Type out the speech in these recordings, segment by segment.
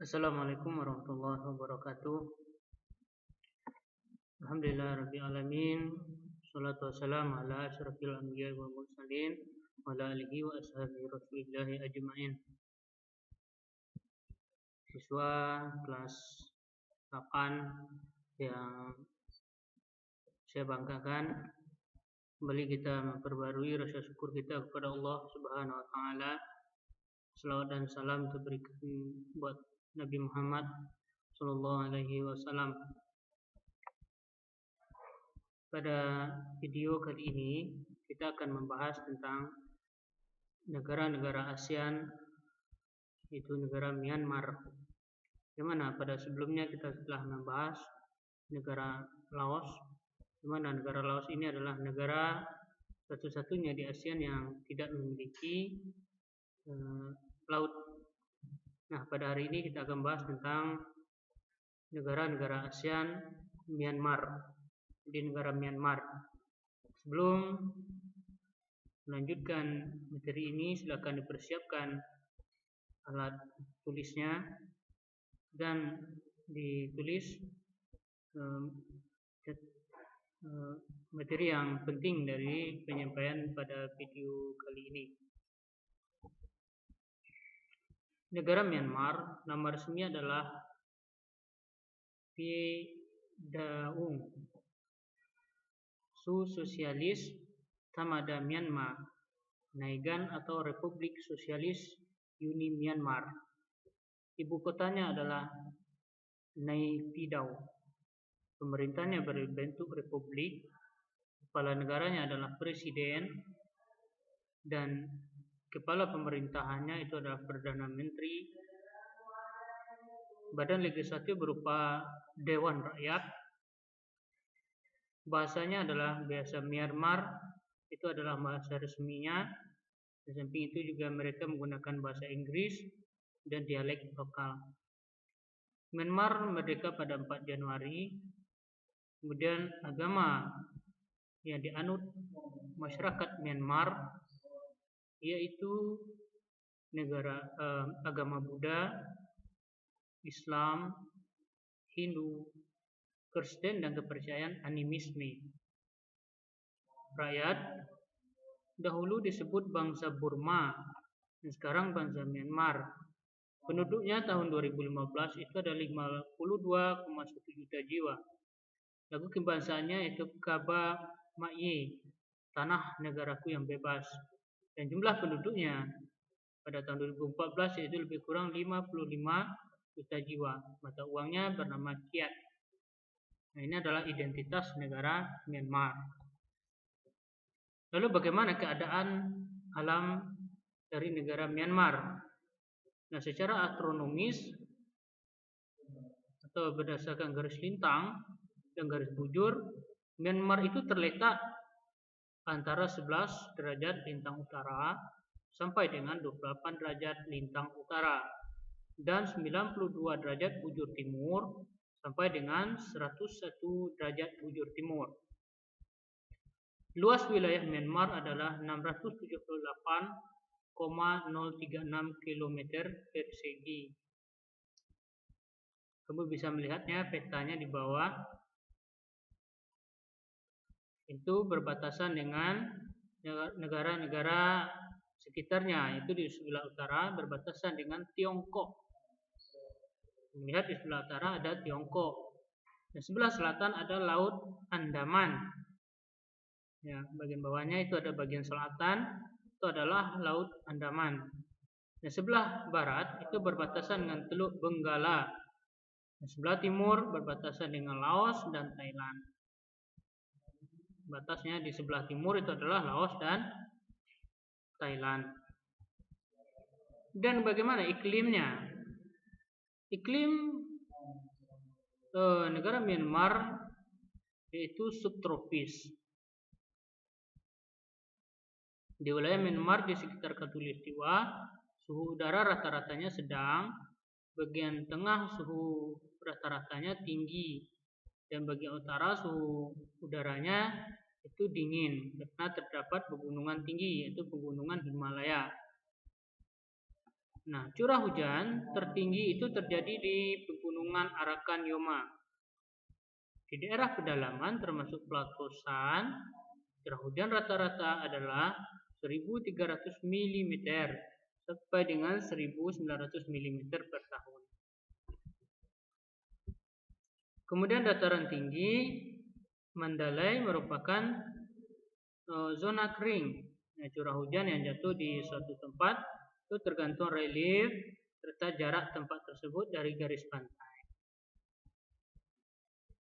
Assalamualaikum warahmatullahi wabarakatuh. Alhamdulillah rabbil alamin. Shalatu wassalamu ala asyrafil anbiya'i wal mursalin wa ala alihi wa ashabihi rasulillah ajma'in. Siswa kelas 8 yang saya banggakan, kembali kita memperbarui rasa syukur kita kepada Allah Subhanahu wa taala. Selawat dan salam diberikan buat Nabi Muhammad sallallahu alaihi wasallam. Pada video kali ini kita akan membahas tentang negara-negara ASEAN, yaitu negara Myanmar. Di mana pada sebelumnya kita telah membahas negara Laos, di mana negara Laos ini adalah negara satu-satunya di ASEAN yang tidak memiliki laut. Nah, pada hari ini kita akan bahas tentang negara-negara ASEAN Myanmar. Di negara Myanmar. Sebelum melanjutkan materi ini, silakan dipersiapkan alat tulisnya dan ditulis materi yang penting dari penyampaian pada video kali ini. Negara Myanmar nama resmi adalah Pdaung Su Sosialis Tamada Myanmar Naigan atau Republik Sosialis Uni Myanmar. Ibu kotanya adalah Naypyidaw. Pemerintahnya berbentuk republik. Kepala negaranya adalah presiden dan kepala pemerintahannya itu adalah Perdana Menteri. Badan legislatif berupa Dewan Rakyat. Bahasanya adalah bahasa Myanmar, itu adalah bahasa resminya. Di samping itu juga mereka menggunakan bahasa Inggris dan dialek lokal. Myanmar merdeka pada 4 Januari. Kemudian agama yang dianut masyarakat Myanmar yaitu agama Buddha, Islam, Hindu, Kristen, dan kepercayaan animisme. Rakyat dahulu disebut bangsa Burma dan sekarang bangsa Myanmar. Penduduknya tahun 2015 itu ada 52,1 juta jiwa. Lagu kebangsaannya itu Kaba Ma'ye, tanah negaraku yang bebas. Dan jumlah penduduknya pada tahun 2014 yaitu lebih kurang 55 juta jiwa. Mata uangnya bernama Kyat. Nah, ini adalah identitas negara Myanmar. Lalu bagaimana keadaan alam dari negara Myanmar? Nah, secara astronomis atau berdasarkan garis lintang dan garis bujur, Myanmar itu terletak antara 11 derajat lintang utara sampai dengan 28 derajat lintang utara dan 92 derajat bujur timur sampai dengan 101 derajat bujur timur. Luas wilayah Myanmar adalah 678,036 km persegi. Kamu bisa melihatnya petanya di bawah. Itu berbatasan dengan negara-negara sekitarnya. Itu di sebelah utara berbatasan dengan Tiongkok. Melihat di sebelah utara ada Tiongkok. Di sebelah selatan ada Laut Andaman. Ya, bagian bawahnya itu ada bagian selatan, itu adalah Laut Andaman. Di sebelah barat itu berbatasan dengan Teluk Benggala. Di sebelah timur berbatasan dengan Laos dan Thailand. Batasnya di sebelah timur itu adalah Laos dan Thailand. Dan bagaimana iklimnya? Iklim negara Myanmar yaitu subtropis. Di wilayah Myanmar di sekitar khatulistiwa, suhu udara rata-ratanya sedang, bagian tengah suhu rata-ratanya tinggi, dan bagian utara suhu udaranya itu dingin karena terdapat pegunungan tinggi yaitu pegunungan Himalaya. Nah, curah hujan tertinggi itu terjadi di pegunungan Arakan Yoma. Di daerah pedalaman termasuk pelatasan, curah hujan rata-rata adalah 1.300 mm sampai dengan 1.900 mm per tahun. Kemudian dataran tinggi Mandalay merupakan zona kering. Nah, curah hujan yang jatuh di suatu tempat itu tergantung relief serta jarak tempat tersebut dari garis pantai.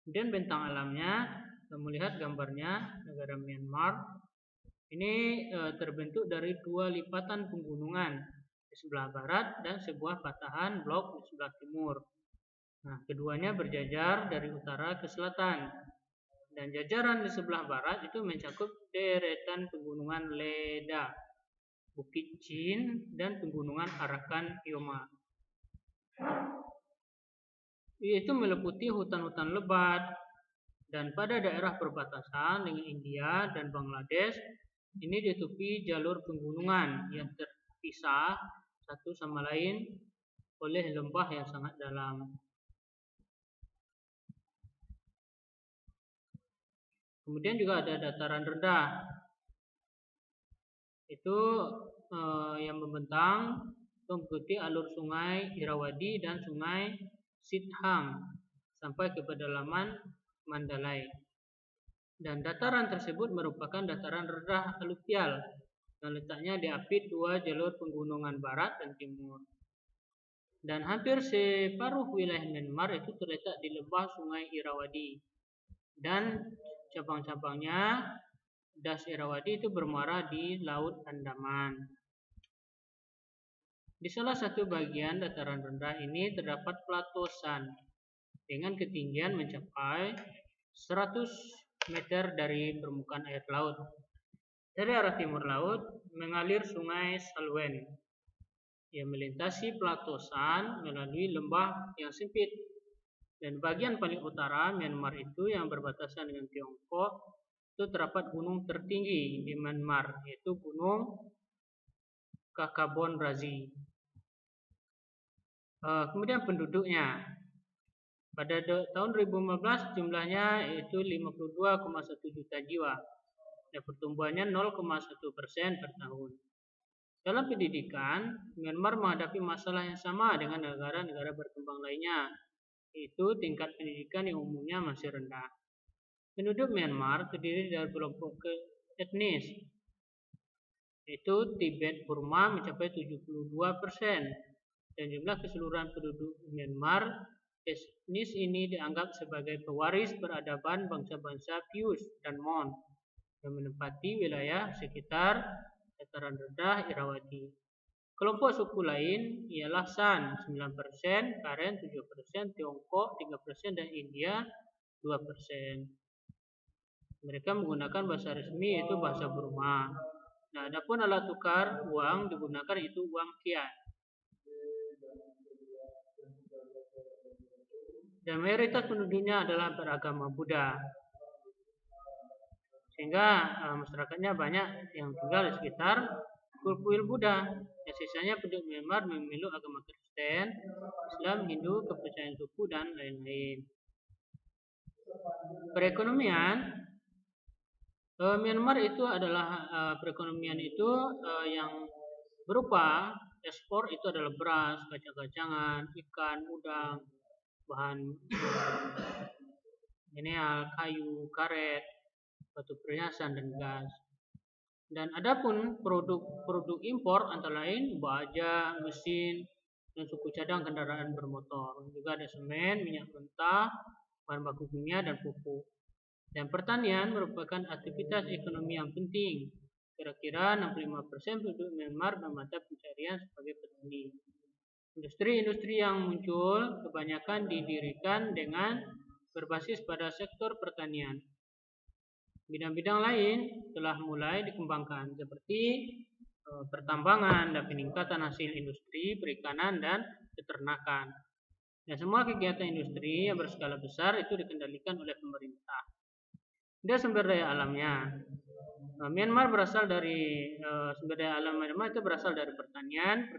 Kemudian bentang alamnya, kita melihat gambarnya negara Myanmar. Ini terbentuk dari dua lipatan pegunungan di sebelah barat dan sebuah patahan blok di sebelah timur. Nah, keduanya berjajar dari utara ke selatan. Dan jajaran di sebelah barat itu mencakup deretan pegunungan Leda, Bukit Chin, dan pegunungan Arakan Yoma. Itu meliputi hutan-hutan lebat, dan pada daerah perbatasan dengan India dan Bangladesh ini ditutupi jalur pegunungan yang terpisah satu sama lain oleh lembah yang sangat dalam. Kemudian juga ada dataran rendah, itu yang membentang mengikuti alur sungai Irrawaddy dan sungai Sithang sampai ke pedalaman Mandalay. Dan dataran tersebut merupakan dataran rendah aluvial yang letaknya diapit dua jalur pegunungan barat dan timur. Dan hampir separuh wilayah Myanmar itu terletak di lembah sungai Irrawaddy. Dan cabang-cabangnya Das Irrawaddy itu bermuara di Laut Andaman. Di salah satu bagian dataran rendah ini terdapat pelatasan dengan ketinggian mencapai 100 meter dari permukaan air laut. Dari arah timur laut mengalir sungai Salwen yang melintasi pelatasan melalui lembah yang sempit. Dan bagian paling utara Myanmar itu yang berbatasan dengan Tiongkok itu terdapat gunung tertinggi di Myanmar, yaitu Gunung Kakabon Razi. Kemudian penduduknya pada tahun 2015 jumlahnya yaitu 52,1 juta jiwa dan pertumbuhannya 0,1% per tahun. Dalam pendidikan, Myanmar menghadapi masalah yang sama dengan negara-negara berkembang lainnya, yaitu tingkat pendidikan yang umumnya masih rendah. Penduduk Myanmar terdiri dari kelompok etnis, yaitu Tibet Burma mencapai 72%, dan jumlah keseluruhan penduduk Myanmar etnis ini dianggap sebagai pewaris peradaban bangsa-bangsa Pius dan Mon yang menempati wilayah sekitar dataran rendah Irrawaddy. Kelompok suku lain ialah San 9%, Karen 7%, Tiongkok 3%, dan India 2%. Mereka menggunakan bahasa resmi yaitu bahasa Burma. Nah, adapun alat tukar uang digunakan itu uang kyat. Dan mayoritas penduduknya adalah beragama Buddha. Sehingga masyarakatnya banyak yang tinggal di sekitar kuil-kuil Buddha. Yang sisanya penduduk Myanmar memeluk agama Kristen, Islam, Hindu, kepercayaan suku, dan lain-lain. Perekonomian Myanmar itu adalah perekonomian itu yang berupa ekspor itu adalah beras, kacang-kacangan, ikan, udang, bahan mineral, kayu, karet, batu perhiasan, dan gas. Dan adapun produk impor antara lain baja, mesin, dan suku cadang kendaraan bermotor. Juga ada semen, minyak mentah, bahan baku kimia, dan pupuk. Dan pertanian merupakan aktivitas ekonomi yang penting. Kira-kira 65% penduduk Myanmar bermata pencarian sebagai petani. Industri-industri yang muncul kebanyakan didirikan dengan berbasis pada sektor pertanian. Bidang-bidang lain telah mulai dikembangkan seperti pertambangan dan peningkatan hasil industri, perikanan, dan peternakan. Dan semua kegiatan industri yang berskala besar itu dikendalikan oleh pemerintah. Dan sumber daya alamnya. Myanmar berasal dari sumber daya alam Myanmar itu berasal dari pertanian,